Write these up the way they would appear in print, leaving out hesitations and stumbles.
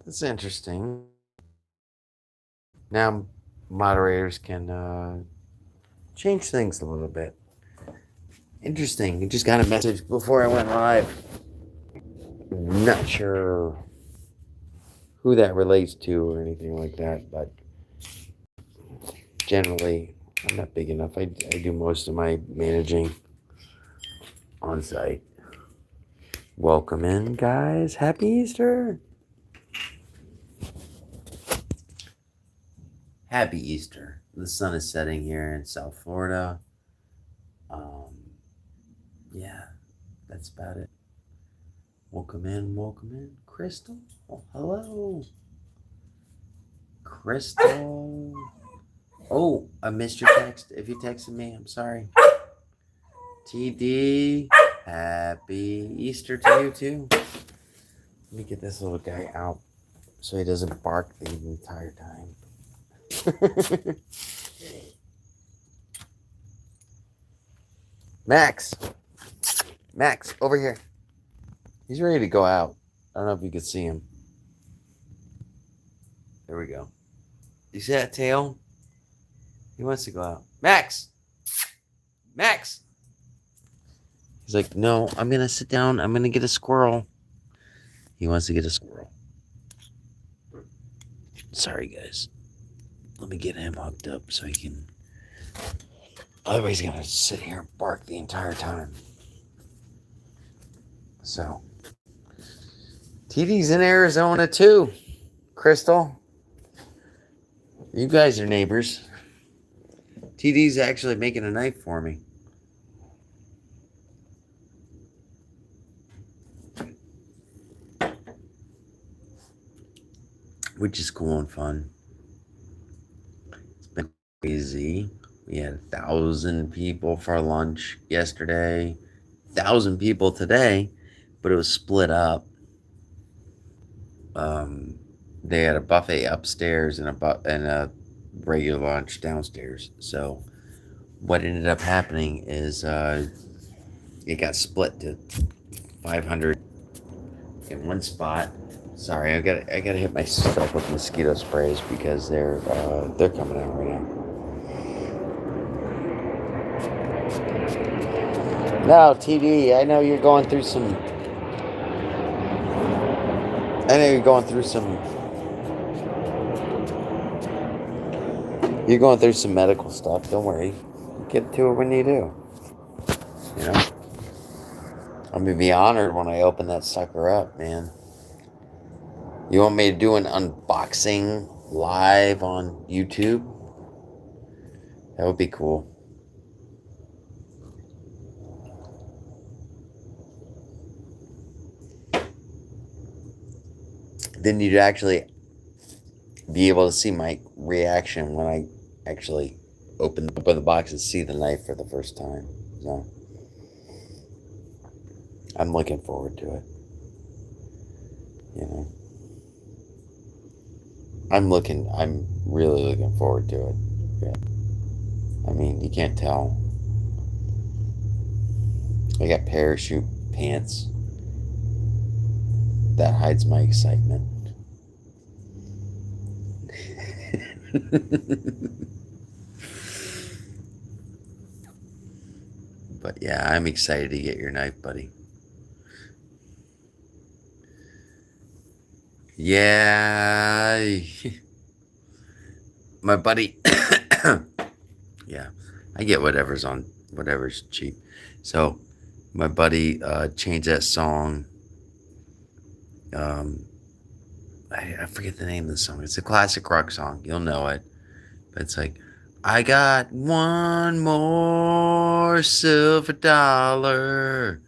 It's interesting. Now, moderators can change things a little bit. Interesting. You just got a message before I went live. Not sure who that relates to or anything like that, but generally, I'm not big enough. I do most of my managing on site. Welcome in, guys. Happy Easter. Happy Easter. The sun is setting here in South Florida. Yeah, that's about it. Welcome in. Crystal. Oh, hello. Crystal. Oh, I missed your text. If you texted me, I'm sorry. TD. Happy Easter to you too. Let me get this little guy out so he doesn't bark the entire time. Max, over here. He's ready to go out. I don't know if you can see him. There we go. You see that tail? He wants to go out. Max! He's like, no, I'm going to sit down. I'm going to get a squirrel. He wants to get a squirrel. Sorry, guys. Let me get him hooked up so he can... Otherwise, he's going to sit here and bark the entire time. So, TD's in Arizona too. Crystal, you guys are neighbors. TD's actually making a knife for me. Which is cool and fun. It's been crazy. We had 1,000 people for lunch yesterday. 1,000 people today, but it was split up. They had a buffet upstairs and a regular lunch downstairs. So what ended up happening is it got split to 500 in one spot. Sorry, I gotta hit myself with mosquito sprays because they're coming out right now. No, TD, I know you're going through some. You're going through some medical stuff. Don't worry. Get to it when you do. You know? I'm going to be honored when I open that sucker up, man. You want me to do an unboxing live on YouTube? That would be cool. Then you'd actually be able to see my reaction when I actually open the box and see the knife for the first time. So I'm looking forward to it. You know, I'm really looking forward to it. Yeah. I mean, you can't tell. I got parachute pants. That hides my excitement. But yeah, I'm excited to get your knife, buddy. Yeah. My buddy. Yeah. I get whatever's cheap. So my buddy changed that song. I forget the name of the song. It's a classic rock song. You'll know it. But it's like, I got one more silver dollar,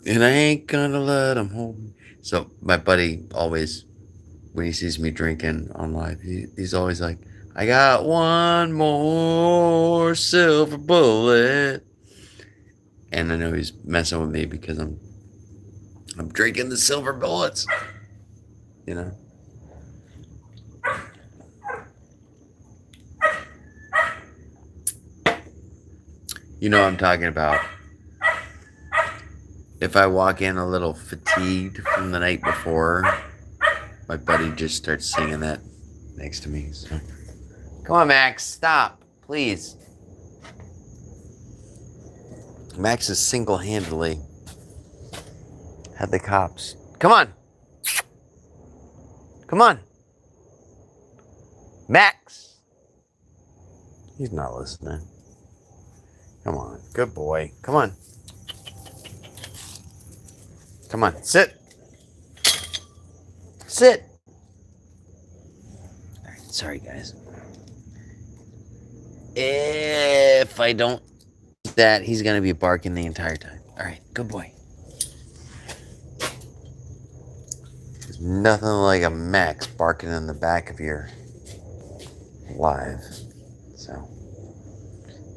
and I ain't gonna let him hold me. So my buddy always, when he sees me drinking on live, he's always like, I got one more silver bullet. And I know he's messing with me because I'm drinking the silver bullets. You know? You know what I'm talking about. If I walk in a little fatigued from the night before, My buddy just starts singing that next to me. So. Come on, Max. Stop. Please. Max has single-handedly had the cops. Come on. Come on. Max. He's not listening. Come on. Good boy. Come on. Come on. Sit. Sit. All right. Sorry, guys. If I don't do that, he's going to be barking the entire time. All right. Good boy. There's nothing like a Max barking in the back of your live. So,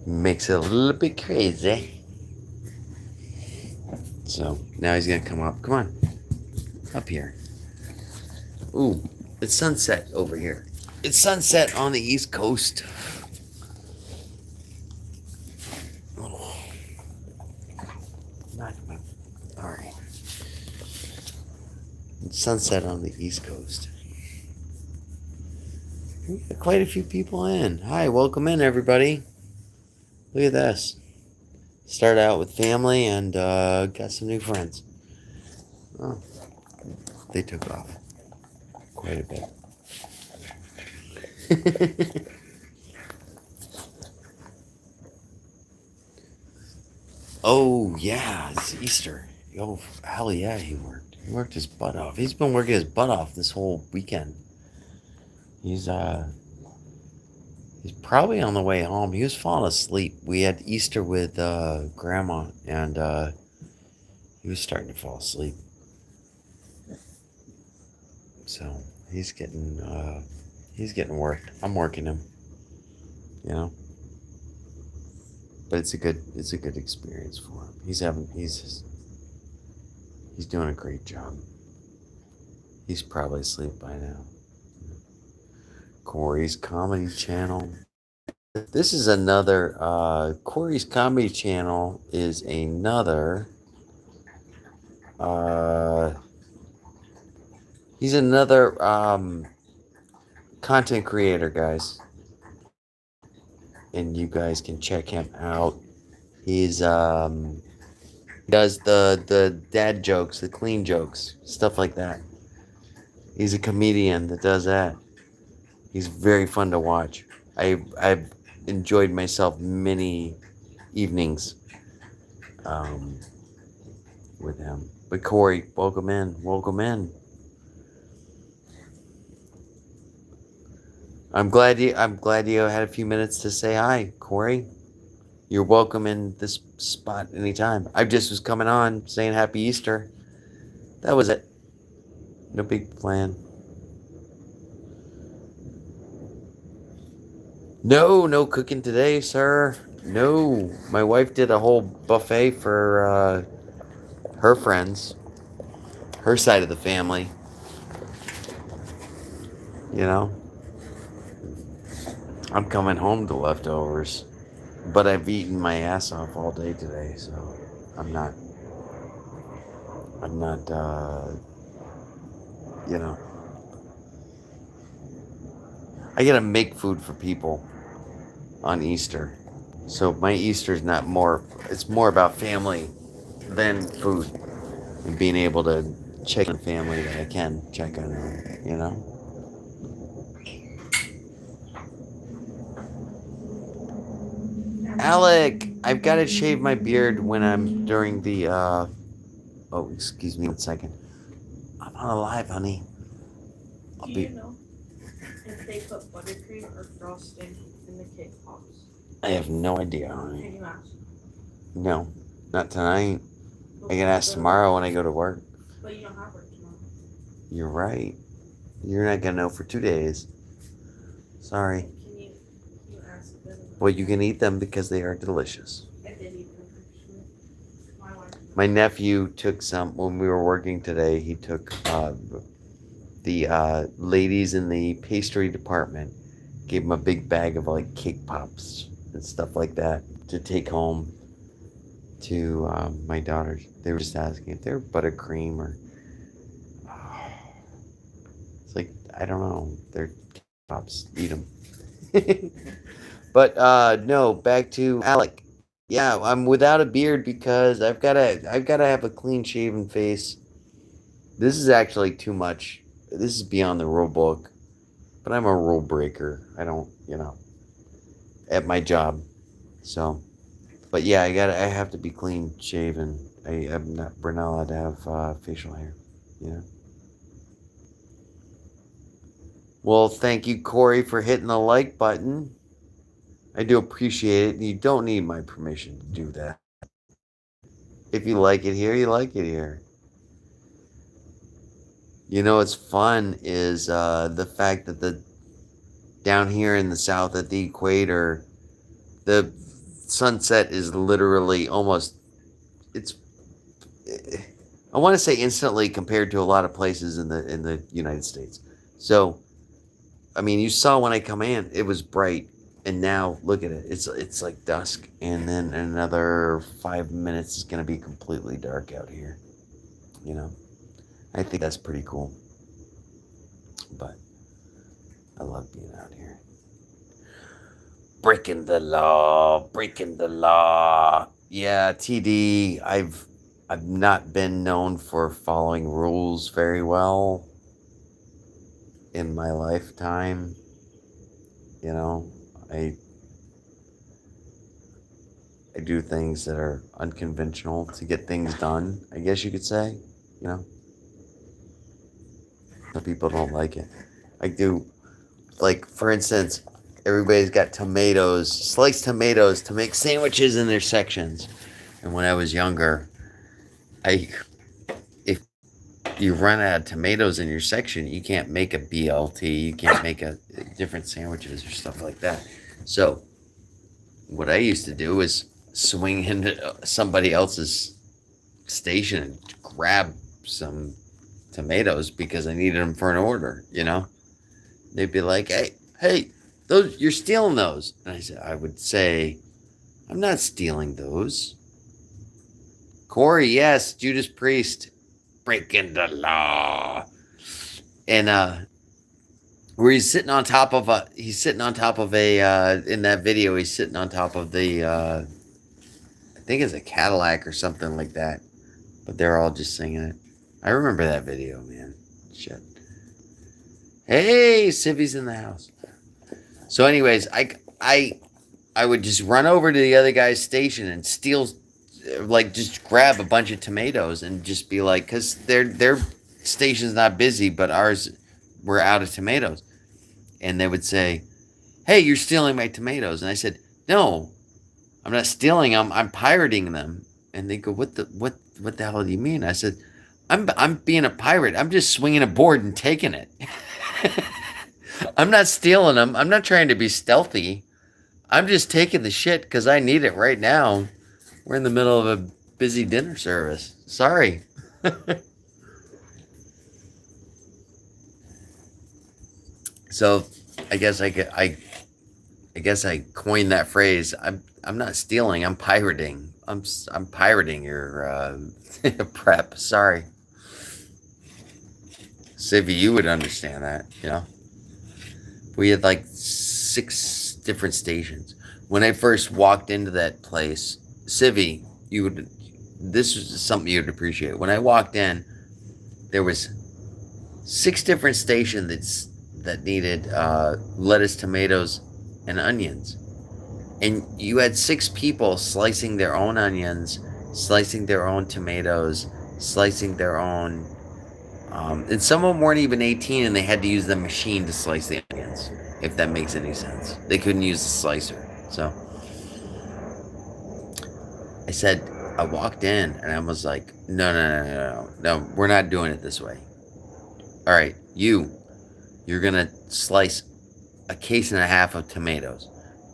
makes it a little bit crazy. So, now he's going to come up. Come on. Up here. Ooh, it's sunset over here. It's sunset on the East Coast. All right. It's sunset on the East Coast. We got quite a few people in. Hi, welcome in, everybody. Look at this. Started out with family and got some new friends. Oh, they took off quite a bit. Oh, yeah, it's Easter. Oh, hell yeah, he worked. He worked his butt off. He's been working his butt off this whole weekend. He's probably on the way home. He was falling asleep. We had Easter with Grandma, and he was starting to fall asleep. So he's getting worked. I'm working him, you know. But it's a good experience for him. He's doing a great job. He's probably asleep by now. Corey's Comedy Channel. This is another Corey's Comedy Channel is another he's another content creator, guys. And you guys can check him out. He's does the dad jokes, the clean jokes, stuff like that. He's a comedian that does that. He's very fun to watch. I've enjoyed myself many evenings with him. But Corey, welcome in. Welcome in. I'm glad you had a few minutes to say hi, Corey. You're welcome in this spot anytime. I just was coming on saying Happy Easter. That was it. No big plan. No cooking today, sir. No. My wife did a whole buffet for her friends, her side of the family. You know? I'm coming home to leftovers. But I've eaten my ass off all day today, so I'm not, you know. I gotta make food for people on Easter. So my Easter's it's more about family than food. And being able to check on family that I can check on them, you know? Alec, I've got to shave my beard when I'm during the, oh, excuse me 1 second. I'm on a live, honey. Do you know if they put buttercream or frosting in the cake pops? I have no idea, honey. Can you ask? No, not tonight. I can ask tomorrow when I go to work. But you don't have work tomorrow. You're right. You're not going to know for 2 days. Sorry. Can you ask them? Well, you can eat them because they are delicious. I did eat them actually. My wife. My nephew took some, when we were working today, he took the ladies in the pastry department, gave him a big bag of like cake pops and stuff like that to take home to my daughters. They were just asking if they were buttercream or It's like, I don't know. They're pops. Eat them. But no, back to Alec. Yeah, I'm without a beard because I've gotta have a clean shaven face. This is actually too much. This is beyond the rule book. But I'm a rule breaker. I don't, at my job. So, but yeah, I have to be clean shaven. We're not allowed to have facial hair. You know. Well, thank you, Corey, for hitting the like button. I do appreciate it. You don't need my permission to do that. If you like it here, you like it here. You know what's fun is the fact that the down here in the south at the equator, the sunset is literally almost it's I want to say instantly compared to a lot of places in the United States. So, I mean, you saw when I come in, it was bright, and now look at it. It's like dusk, and then in another 5 minutes it's gonna be completely dark out here. You know, I think that's pretty cool. But I love being out here. Breaking the law, breaking the law. Yeah, TD, I've not been known for following rules very well in my lifetime. You know, I I do things that are unconventional to get things done, I guess you could say, you know. Some people don't like it. I do, like, for instance, everybody's got tomatoes, sliced tomatoes to make sandwiches in their sections. And when I was younger, if you run out of tomatoes in your section, you can't make a BLT, you can't make a different sandwiches or stuff like that. So what I used to do is swing into somebody else's station and grab some tomatoes because I needed them for an order, you know. They'd be like, hey, those, you're stealing those. And I would say, I'm not stealing those. Corey, yes, Judas Priest, breaking the law. And where he's sitting on top of a in that video, he's sitting on top of the I think it's a Cadillac or something like that. But they're all just singing it. I remember that video, man. Shit. Hey, Sivvy's in the house. So anyways, I would just run over to the other guy's station and steal, like, just grab a bunch of tomatoes and just be like, because their station's not busy, but ours, we're out of tomatoes. And they would say, hey, you're stealing my tomatoes. And I said, no, I'm not stealing them. I'm pirating them. And they go, what the hell do you mean? I said, I'm being a pirate. I'm just swinging a board and taking it. I'm not stealing them. I'm not trying to be stealthy. I'm just taking the shit because I need it right now. We're in the middle of a busy dinner service. Sorry. So, I guess I coined that phrase. I'm not stealing. I'm pirating. I'm pirating your prep. Sorry, Sivvy, you would understand that. You know, we had like 6 different stations. When I first walked into that place, Sivvy, you would. This is something you would appreciate. When I walked in, there was 6 different stations that needed lettuce, tomatoes, and onions. And you had 6 people slicing their own onions, slicing their own tomatoes, slicing their own. And some of them weren't even 18 and they had to use the machine to slice the onions, if that makes any sense. They couldn't use the slicer. So I walked in and I was like, no, we're not doing it this way. All right, you're going to slice a case and a half of tomatoes.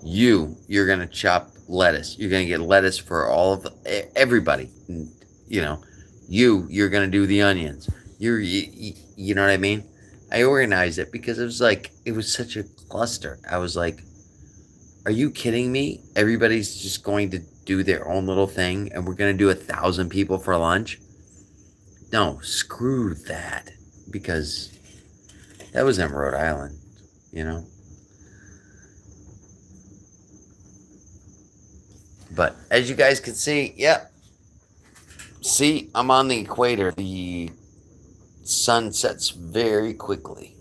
You're going to chop lettuce. You're going to get lettuce for all of everybody. You know, you're going to do the onions. You know what I mean? I organized it because it was such a cluster. I was like, are you kidding me? Everybody's just going to do their own little thing and we're going to do 1,000 people for lunch? No, screw that. Because That was in Rhode Island, you know. But as you guys can see, yep. See, I'm on the equator. The sun sets very quickly.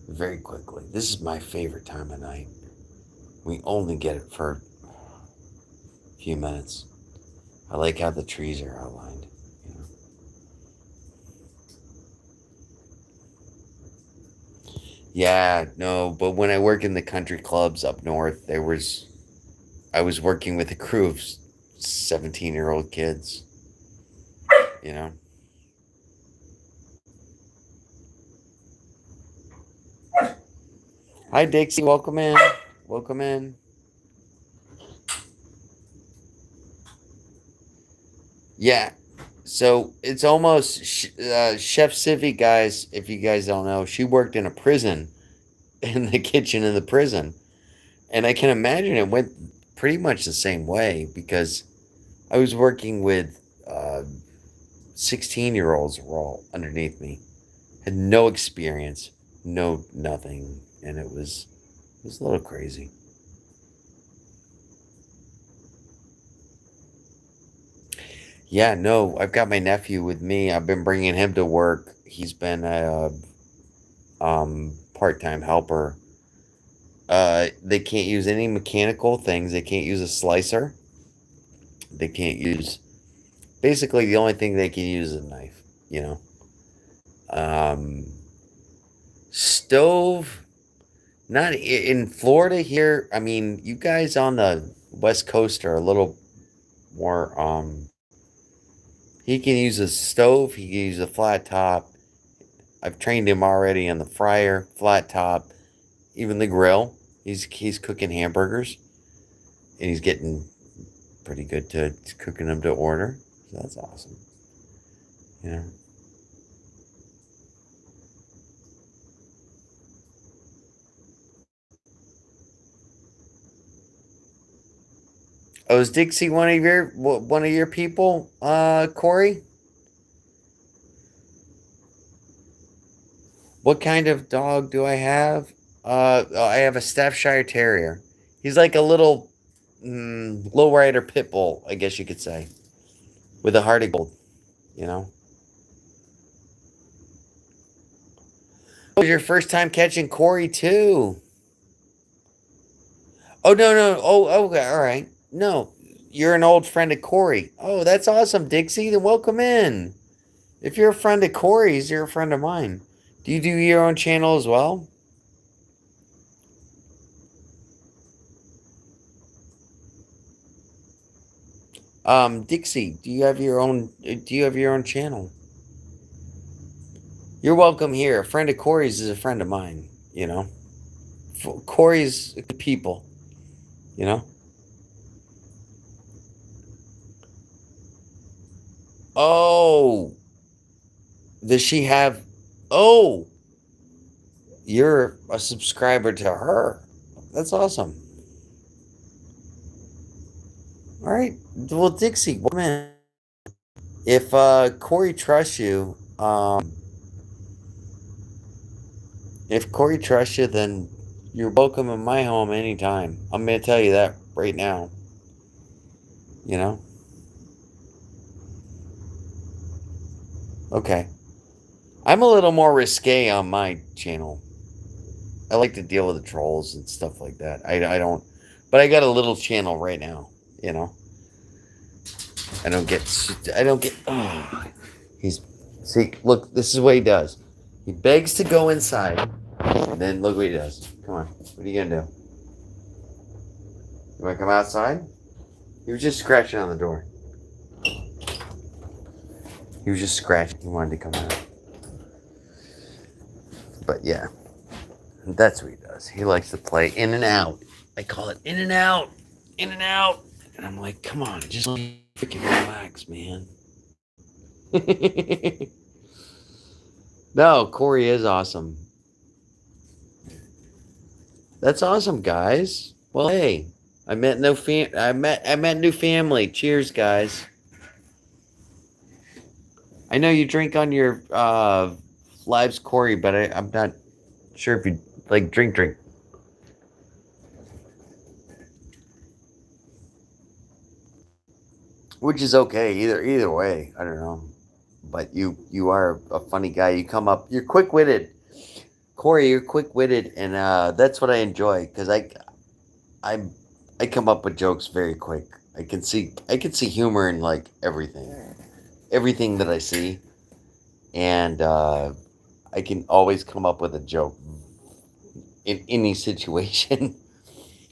Very quickly. This is my favorite time of night. We only get it for a few minutes. I like how the trees are outlined. You know? Yeah, no, but when I work in the country clubs up north, I was working with a crew of 17-year-old kids, you know. Hi, Dixie. Welcome in. Welcome in. Yeah. So it's almost Chef Civvy, guys. If you guys don't know, she worked in a prison, in the kitchen in the prison, and I can imagine it went pretty much the same way because I was working with 16-year-olds were all underneath me, had no experience, no nothing, and it was a little crazy. Yeah, no, I've got my nephew with me. I've been bringing him to work. He's been a part-time helper. They can't use any mechanical things. They can't use a slicer. They can't use. Basically, the only thing they can use is a knife. You know. Stove. Not in Florida here. I mean, you guys on the West Coast are a little more. He can use a stove. He can use a flat top. I've trained him already on the fryer, flat top, even the grill. He's cooking hamburgers, and he's getting pretty good to cooking them to order. So that's awesome. You know. Oh, is Dixie one of your people, Corey? What kind of dog do I have? I have a Staffordshire Terrier. He's like a little lowrider pit bull, I guess you could say, with a heart of gold. You know. It was your first time catching Corey too. Oh no. Oh, okay, all right. No, you're an old friend of Corey. Oh, that's awesome, Dixie. Then welcome in. If you're a friend of Corey's, you're a friend of mine. Do you do your own channel as well? Dixie, do you have your own? Do you have your own channel? You're welcome here. A friend of Corey's is a friend of mine. You know, Corey's people. You know. Oh, does she have? Oh, you're a subscriber to her. That's awesome. All right. Well, Dixie, man, if Corey trusts you, if Corey trusts you, then you're welcome in my home anytime. I'm going to tell you that right now. You know? Okay. I'm a little more risque on my channel. I like to deal with the trolls and stuff like that. I don't, but I got a little channel right now, you know? I don't get, oh, see, look, this is what he does. He begs to go inside, and then look what he does. Come on, what are you gonna do? You wanna come outside? He was just scratching on the door. He was just scratching, he wanted to come out. But yeah, that's what he does. He likes to play in and out. I call it in and out, in and out. And I'm like, come on, just freaking relax, man. No, Corey is awesome. That's awesome, guys. Well, hey, I met new family. Cheers, guys. I know you drink on your Live's Corey, but I'm not sure if you like drink. Which is okay, either way. I don't know. But you are a funny guy. You come up, you're quick witted. Corey, you're quick witted, and that's what I enjoy because I I come up with jokes very quick. I can see humor in like everything that I see, and I can always come up with a joke in any situation.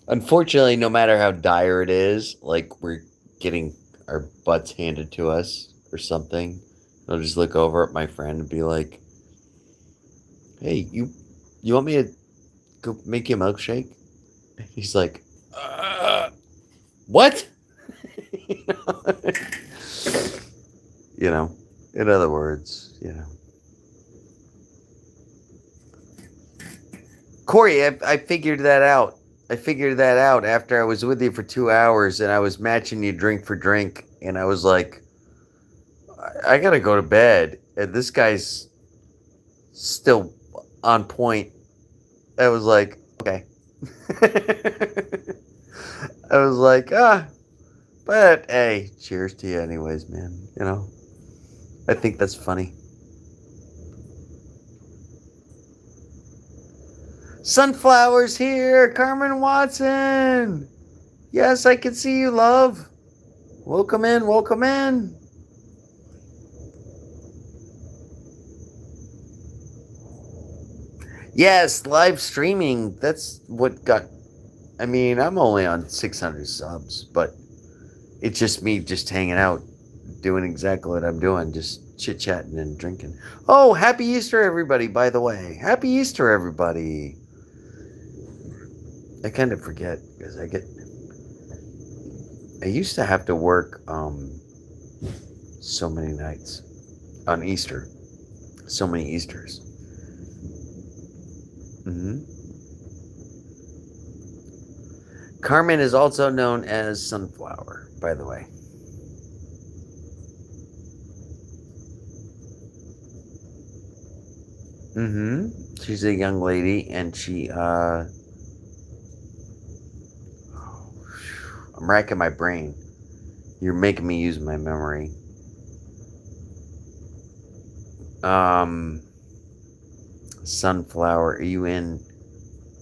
Unfortunately, no matter how dire it is, like we're getting our butts handed to us or something, I'll just look over at my friend and be like, "Hey, you want me to go make you a milkshake?" He's like, "What?" you know? You know, in other words, Corey, I figured that out. I figured that out after I was with you for 2 hours and I was matching you drink for drink. And I was like, I gotta go to bed. And this guy's still on point. I was like, okay. I was like, but hey, cheers to you, anyways, man. I think that's funny. Sunflowers here, Carmen Watson. Yes, I can see you, love. Welcome in, welcome in. Yes, live streaming. That's what got. I mean, I'm only on 600 subs, but it's just me just hanging out, doing exactly what I'm doing, just chit chatting and drinking. Oh, happy Easter, everybody, by the way. Happy Easter, everybody. I kind of forget because I used to have to work so many nights on Easter. So many Easters. Carmen is also known as Sunflower, by the way. She's a young lady, and I'm racking my brain. You're making me use my memory. Sunflower, are you in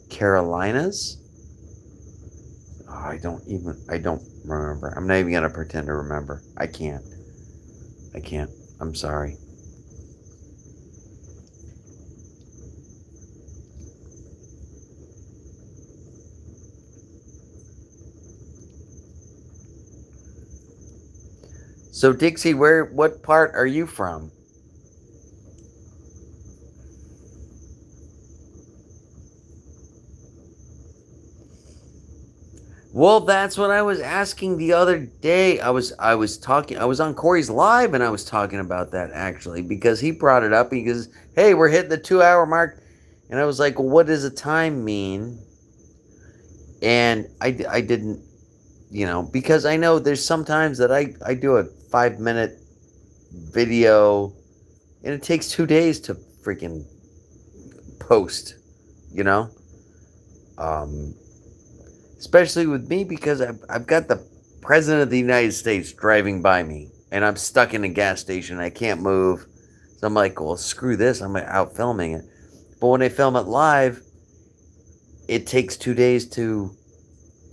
Carolinas? Oh, I don't remember. I'm not even gonna pretend to remember. I can't. I'm sorry. So Dixie, what part are you from? Well, that's what I was asking the other day. I was on Corey's live and I was talking about that actually because he brought it up. He goes, "Hey, we're hitting the 2 hour mark," and I was like, "Well, what does a time mean?" And I didn't, because I know there's sometimes that I do a 5 minute video and it takes 2 days to freaking post, you know. Especially with me because I've got the president of the United States driving by me and I'm stuck in a gas station. I can't move. So I'm like, well, screw this. I'm out filming it. But when I film it live, it takes 2 days to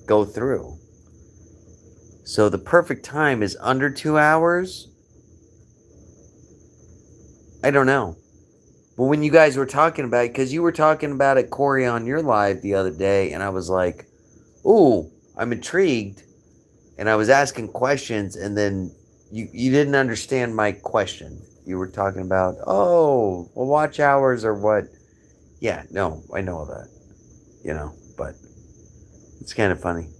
go through. So the perfect time is under 2 hours. I don't know. But when you guys were talking about it, because you were talking about it, Corey, on your live the other day, and I was like, ooh, I'm intrigued. And I was asking questions, and then you didn't understand my question. You were talking about, well, watch hours or what. Yeah, no, I know all that. But it's kind of funny.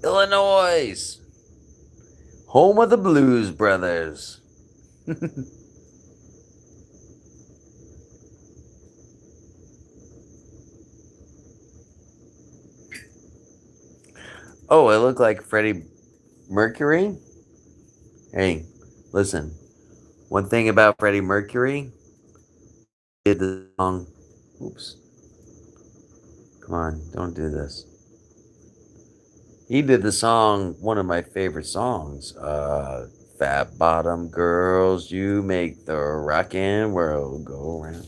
Illinois, home of the Blues Brothers. Oh, I look like Freddie Mercury? Hey, listen. One thing about Freddie Mercury, did the song. Oops. Come on, don't do this. He did the song, one of my favorite songs. Fat bottom girls, you make the rockin' world go round.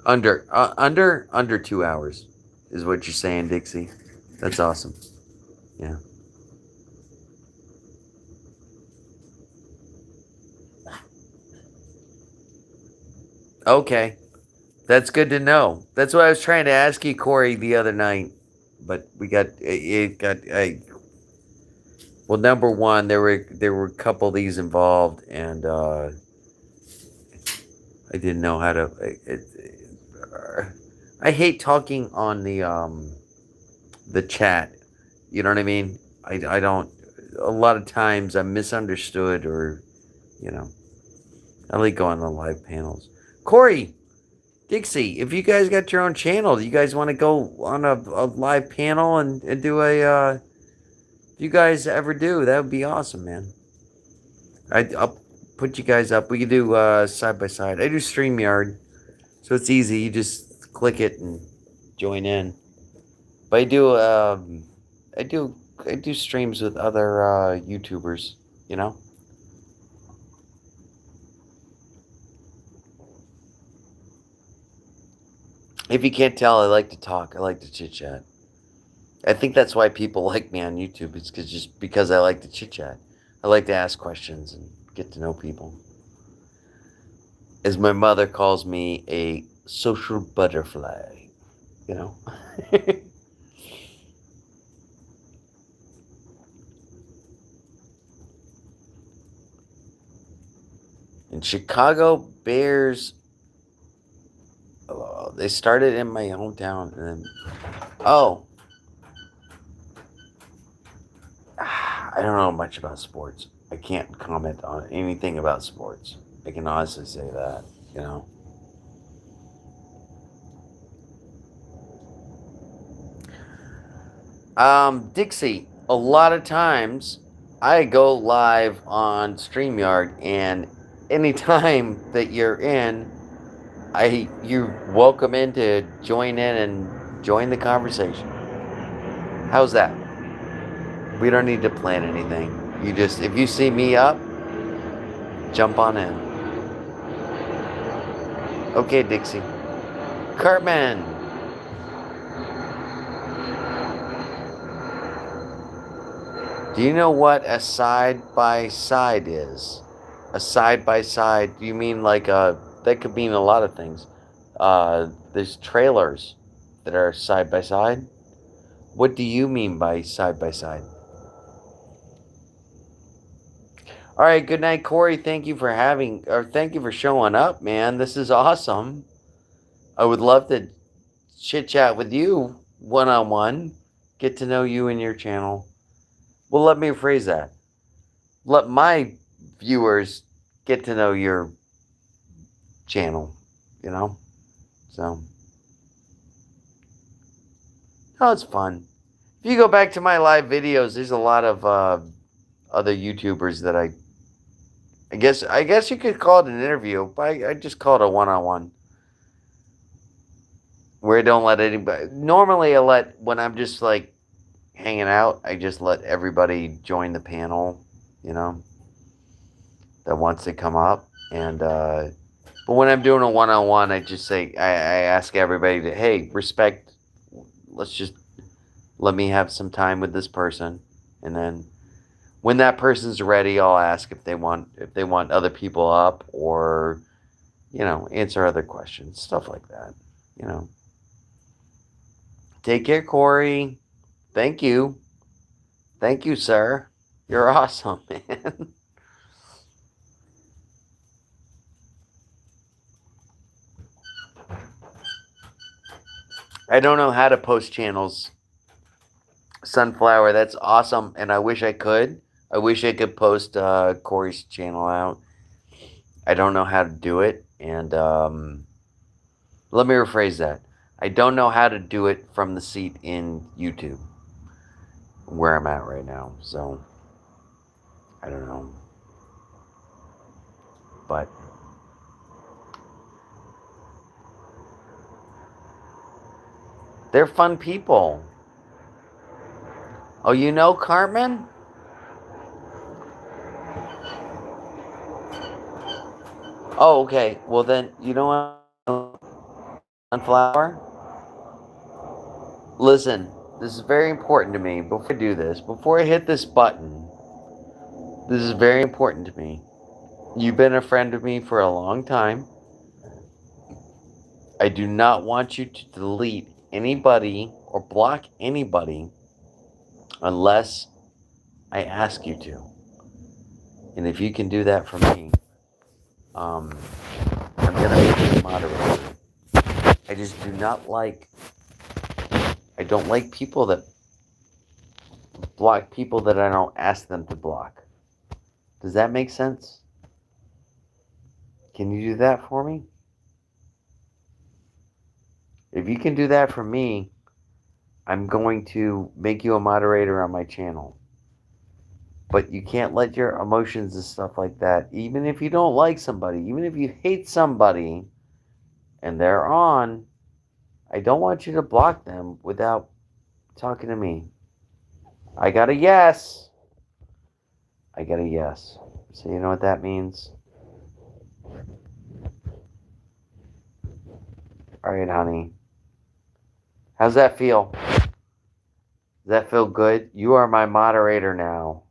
Under 2 hours is what you're saying, Dixie. That's awesome. Yeah. Okay. That's good to know. That's what I was trying to ask you, Corey, the other night. But we got it got well, number one, there were a couple of these involved, and I didn't know how to. I hate talking on the chat. You know what I mean? I don't. A lot of times I'm misunderstood, or you know, I like going on live panels. Corey, Dixie, if you guys got your own channel, do you guys want to go on a live panel and do a? If you guys ever do, that would be awesome, man. I'll put you guys up. We can do side by side. I do StreamYard, so it's easy. You just click it and join in. But I do, I do streams with other YouTubers. You know. If you can't tell, I like to talk. I like to chit chat. I think that's why people like me on YouTube. It's just because I like to chit chat. I like to ask questions and get to know people. As my mother calls me, a social butterfly. You know. And Chicago Bears, they started in my hometown, and then I don't know much about sports. I can't comment on anything about sports. I can honestly say that, you know. Dixie, a lot of times I go live on StreamYard, and anytime that you're in, you're welcome in to join in and join the conversation. How's that? We don't need to plan anything. You just, if you see me up, jump on in. Okay, Dixie. Cartman. Do you know what a side by side is? A side by side, do you mean like that could mean a lot of things. There's trailers that are side by side. What do you mean by side by side? All right, good night, Corey. Thank you for showing up, man. This is awesome. I would love to chit chat with you one on one, get to know you and your channel. Well, let me rephrase that. Let my viewers get to know your channel, you know? So, oh, it's fun. If you go back to my live videos, there's a lot of other YouTubers that I guess you could call it an interview, but I just call it a one-on-one. Where I don't let anybody. Normally, when I'm just like hanging out, I just let everybody join the panel, you know, that wants to come up. And but when I'm doing a one-on-one, I just say I ask everybody to, hey, respect. Let's just let me have some time with this person, and then when that person's ready, I'll ask if they want other people up, or you know, answer other questions, stuff like that. You know. Take care, Corey. Thank you. Thank you, sir. You're awesome, man. I don't know how to post channels. Sunflower, that's awesome, and I wish I could. I wish I could post Corey's channel out. I don't know how to do it, and let me rephrase that. I don't know how to do it from the seat in YouTube, where I'm at right now. So, I don't know. But they're fun people. Oh, you know Cartman? Oh, okay. Well, then, you know what? Sunflower? Listen, this is very important to me. Before I do this, before I hit this button, this is very important to me. You've been a friend of me for a long time. I do not want you to delete anybody or block anybody unless I ask you to. And if you can do that for me, I'm going to make you a moderator. I just do not like, I don't like people that block people that I don't ask them to block. Does that make sense? Can you do that for me? If you can do that for me, I'm going to make you a moderator on my channel. But you can't let your emotions and stuff like that, even if you don't like somebody, even if you hate somebody and they're on, I don't want you to block them without talking to me. I got a yes. I got a yes. So you know what that means? All right, honey. How's that feel? Does that feel good? You are my moderator now.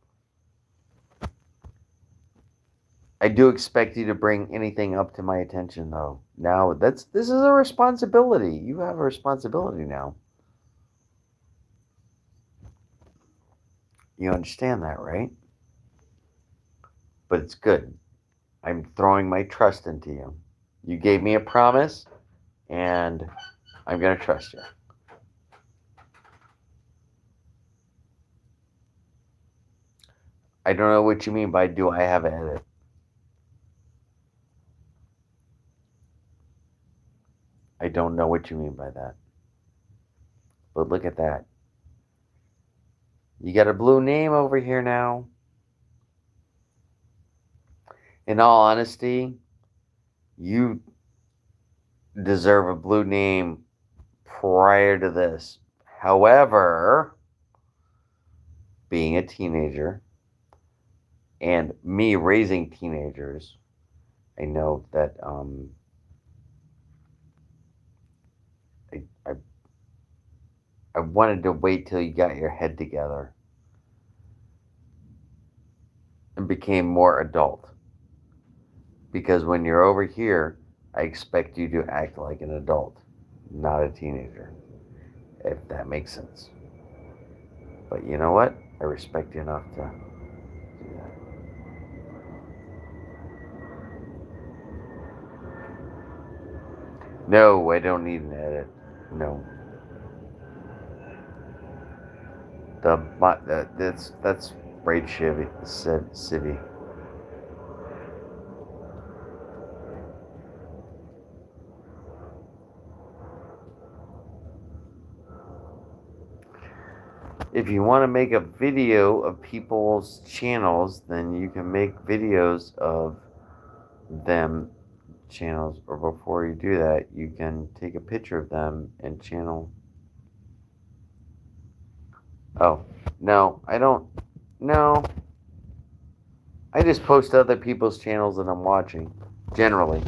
I do expect you to bring anything up to my attention, though. Now, this is a responsibility. You have a responsibility now. You understand that, right? But it's good. I'm throwing my trust into you. You gave me a promise, and I'm going to trust you. I don't know what you mean by do I have an edit? I don't know what you mean by that. But look at that. You got a blue name over here now. In all honesty, you deserve a blue name prior to this. However, being a teenager and me raising teenagers, I know that I wanted to wait till you got your head together and became more adult. Because when you're over here, I expect you to act like an adult, not a teenager, if that makes sense. But you know what? I respect you enough to do that. No, I don't need an edit. No. That's Braid Civvy. If you want to make a video of people's channels, then you can make videos of them channels, or before you do that, you can take a picture of them and channel. Oh, no, I don't. No. I just post other people's channels that I'm watching, generally.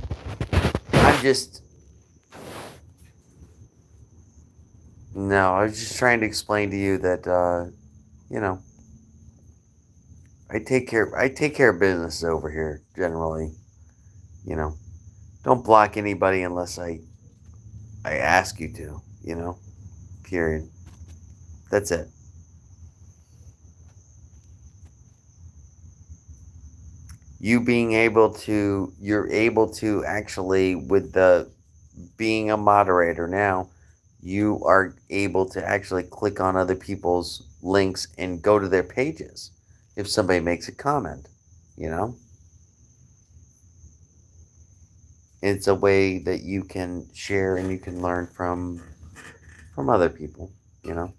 I'm just. No, I was just trying to explain to you that, you know, I take care of business over here, generally. You know, don't block anybody unless I ask you to, you know, period. That's it. You're able to actually, with the being a moderator now, you are able to actually click on other people's links and go to their pages if somebody makes a comment, you know? It's a way that you can share and you can learn from other people, you know?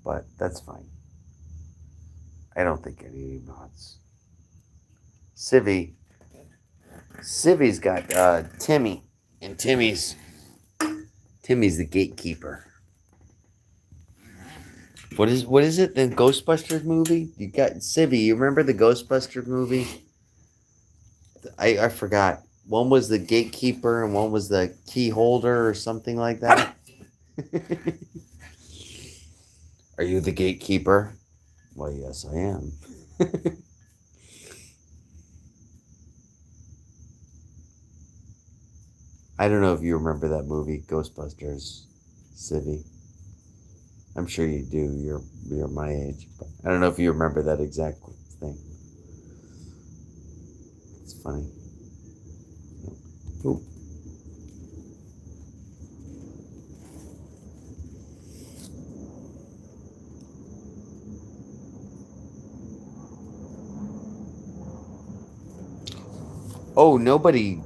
but that's fine. I don't think any mods. Civi's got Timmy, and Timmy's the gatekeeper. What is it? The Ghostbusters movie? You got Civi. You remember the Ghostbusters movie? I forgot. One was the gatekeeper and one was the key holder or something like that. Are you the gatekeeper? Well, yes, I am. I don't know if you remember that movie, Ghostbusters, Civi. I'm sure you do. You're my age, but I don't know if you remember that exact thing. It's funny. Ooh. Oh, nobody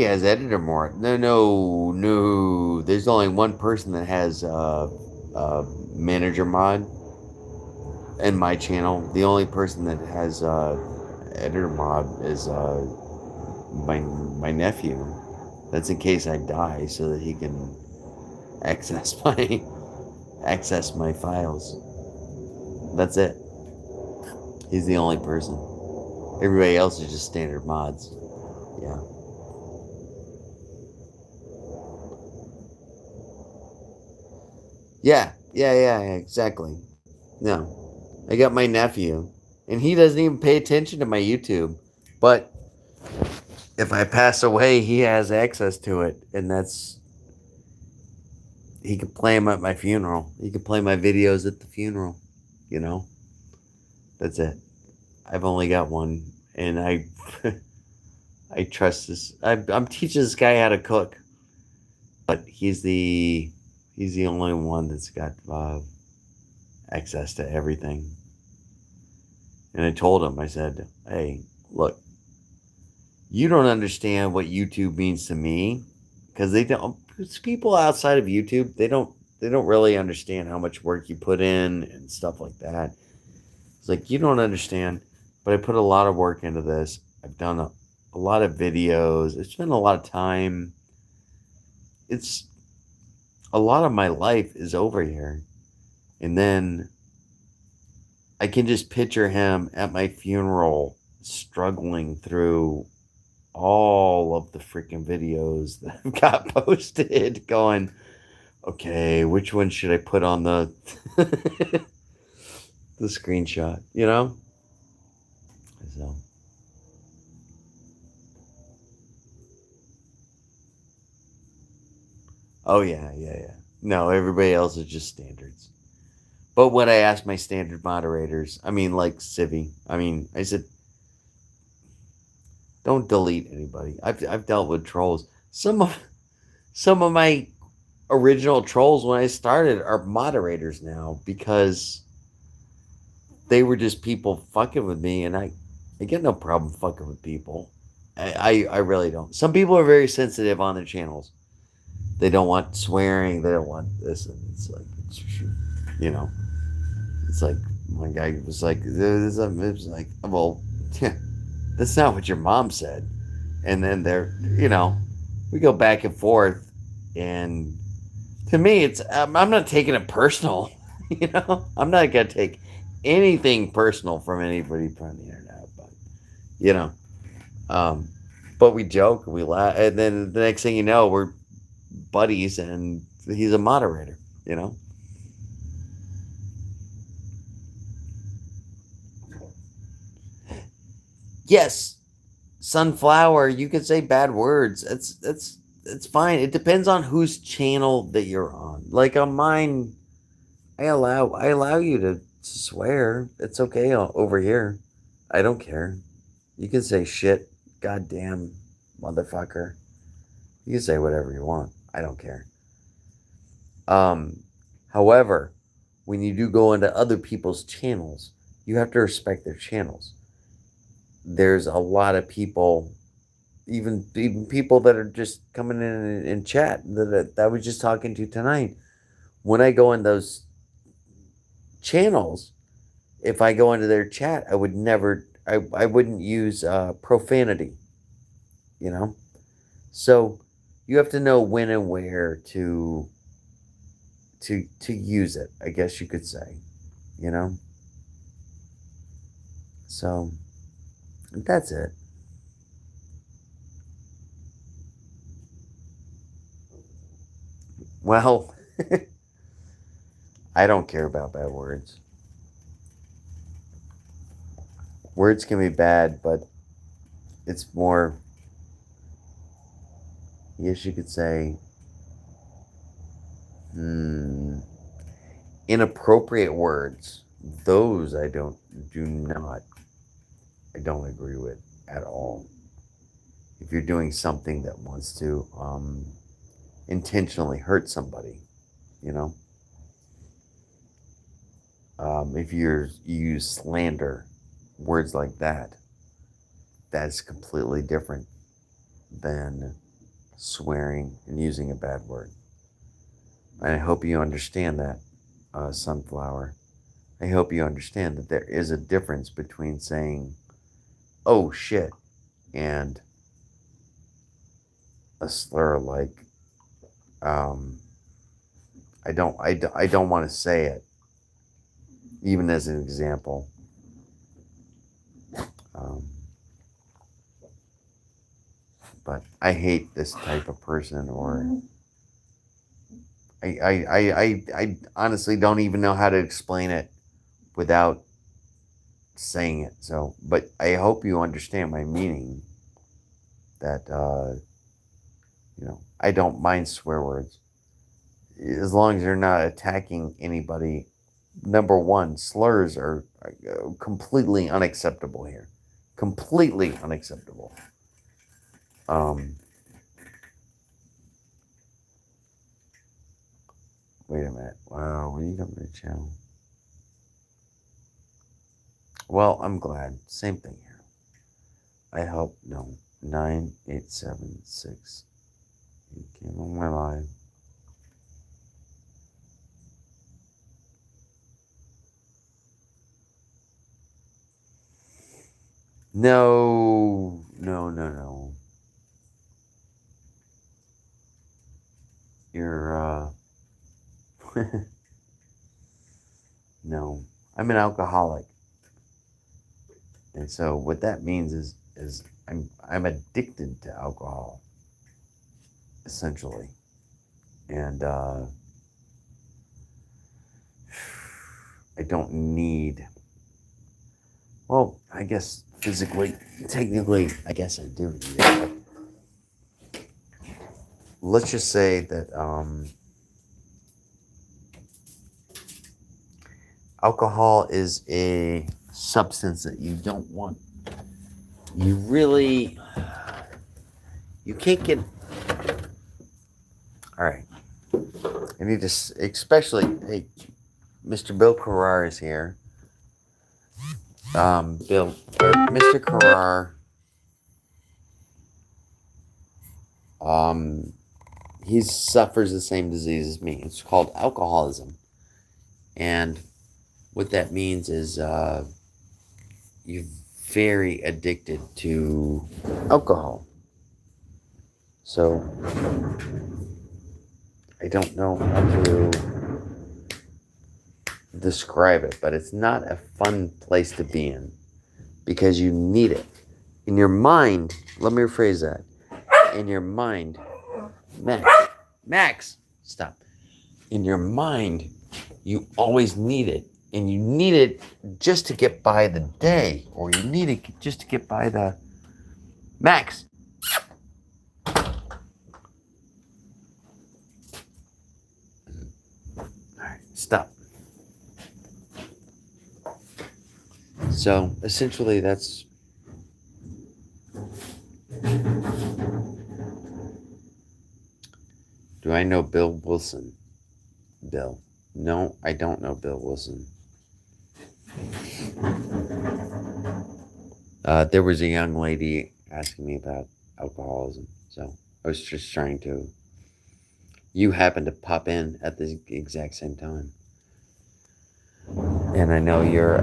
has editor more. No. There's only one person that has manager mod in my channel. The only person that has editor mod is my nephew. That's in case I die, so that he can access my files. That's it. He's the only person. Everybody else is just standard mods. Yeah. Yeah, exactly. No. I got my nephew, and he doesn't even pay attention to my YouTube. But if I pass away, he has access to it, and he can play them at my funeral. He can play my videos at the funeral, you know? That's it. I've only got one, and I trust this. I'm teaching this guy how to cook, but he's the only one that's got access to everything. And I told him, I said, "Hey, look, you don't understand what YouTube means to me, because they don't. It's people outside of YouTube. They don't really understand how much work you put in and stuff like that. It's like, you don't understand, but I put a lot of work into this. I've done a lot of videos. It's been a lot of time. It's a lot of my life is over here, and then I can just picture him at my funeral struggling through all of the freaking videos that I've got posted, going, okay, which one should I put on the the screenshot, you know? So oh yeah. No, everybody else is just standards. But when I asked my standard moderators, I mean, like Civi, I said, don't delete anybody. I've dealt with trolls. Some of my original trolls when I started are moderators now, because they were just people fucking with me, and I get no problem fucking with people. I really don't. Some people are very sensitive on their channels. They don't want swearing. They don't want this, and it's like, you know, it's like one guy was like, it was like, well, that's not what your mom said. And then we go back and forth, and to me, it's I'm not taking it personal. I'm not gonna take anything personal from anybody from the internet, but you know, but we joke, we laugh, and then the next thing you know, we're buddies, and he's a moderator. Yes, sunflower. You can say bad words. It's fine. It depends on whose channel that you're on. Like on mine, I allow you to swear. It's okay over here. I don't care. You can say shit, goddamn, motherfucker. You can say whatever you want. I don't care. However, when you do go into other people's channels, you have to respect their channels. There's a lot of people, even people that are just coming in chat that I was just talking to tonight. When I go in those channels, if I go into their chat, I would never, I wouldn't use profanity, you know? So you have to know when and where to use it, I guess you could say, you know? So that's it. Well, I don't care about bad words. Words can be bad, but it's more, yes, you could say, inappropriate words. Those I don't agree with at all. If you're doing something that wants to intentionally hurt somebody, you know, if you use slander, words like that, that's completely different than swearing and using a bad word. And I hope you understand that, Sunflower. I hope you understand that there is a difference between saying, oh shit, and a slur like, I don't want to say it, even as an example. But I hate this type of person, or I honestly don't even know how to explain it without saying it. So, but I hope you understand my meaning. That I don't mind swear words as long as they're not attacking anybody. Number one, slurs are completely unacceptable here. Completely unacceptable. Wait a minute. Wow, when you come to the channel. Well, I'm glad. Same thing here. I hope, no. 9876. You came on my live. No. You're, no. I'm an alcoholic. And so what that means is I'm addicted to alcohol, essentially. And I don't need, well, I guess physically, technically, I guess I do need it. But let's just say that alcohol is a substance that you don't want. You can't get. All right. I need to, especially, hey, Mr. Bill Carrar is here. Mr. Carrar, he suffers the same disease as me. It's called alcoholism. And what that means is you're very addicted to alcohol. So I don't know how to describe it, but it's not a fun place to be in because you need it. In your mind, let me rephrase that. In your mind, Max, stop. In your mind, you always need it. And you need it just to get by the day, or you need it just to get by the... Max! Alright, stop. So, essentially, that's... Do I know Bill Wilson? Bill. No, I don't know Bill Wilson. There was a young lady asking me about alcoholism, so I was just trying to... You happened to pop in at the exact same time. And I know you're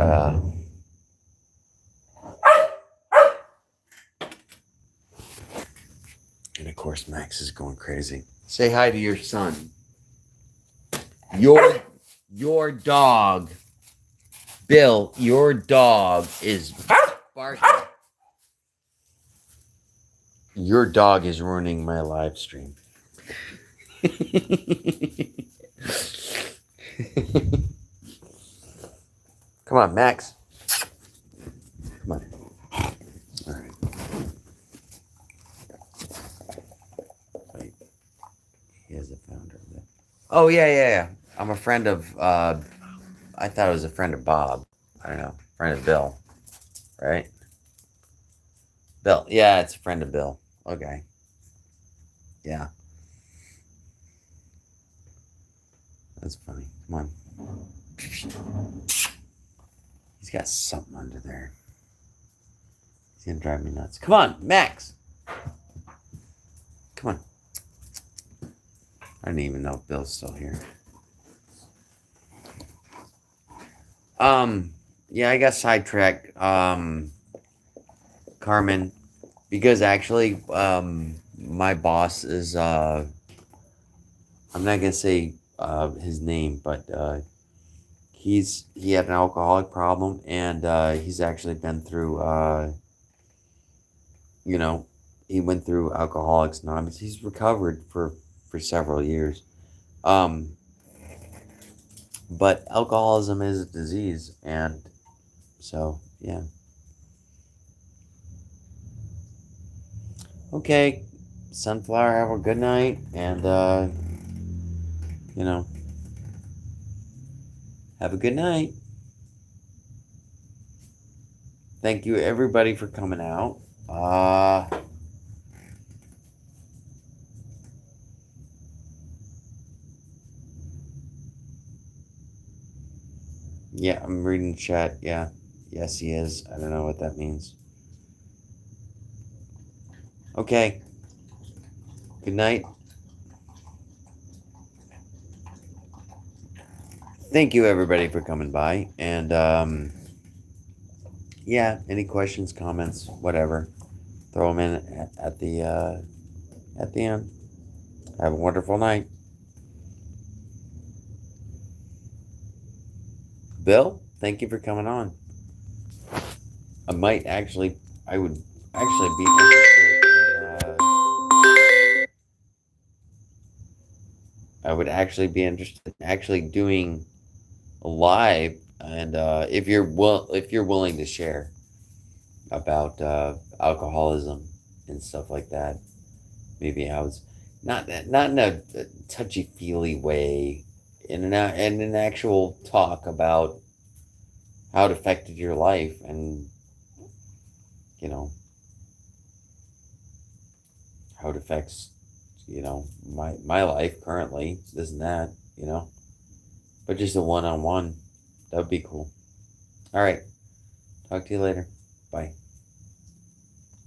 and of course Max is going crazy. Say hi to your son. Your dog, Bill, your dog is barking. Your dog is ruining my live stream. Come on, Max. Come on. All right. Wait. He has a founder of that. Oh, yeah. I'm a friend of, I thought it was a friend of Bob. I don't know. Friend of Bill. Right? Bill. Yeah, it's a friend of Bill. Okay. Yeah. That's funny. Come on. He's got something under there. He's gonna drive me nuts. Come on, Max. Come on. I didn't even know if Bill's still here. Yeah, I got sidetracked. Carmen, because actually, my boss is I'm not gonna say his name, but he had an alcoholic problem, and he's actually been through he went through Alcoholics Anonymous. He's recovered for several years. But alcoholism is a disease, and so yeah. Okay, Sunflower, have a good night, and have a good night. Thank you everybody for coming out. Yeah, I'm reading chat. Yeah. Yes, he is. I don't know what that means. Okay. Good night. Thank you everybody for coming by. And yeah, any questions, comments, whatever, throw them in at the end. Have a wonderful night. Bill, thank you for coming on. I would actually be interested in, I would actually be interested in actually doing a live, and if you're willing to share about alcoholism and stuff like that, maybe I was not in a touchy feely way, in an actual talk about how it affected your life, and how it affects my life currently, this and that, but just a one-on-one, that would be cool. All right, talk to you later. Bye.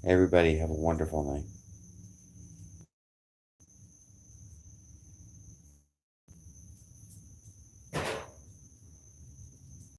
Everybody have a wonderful night.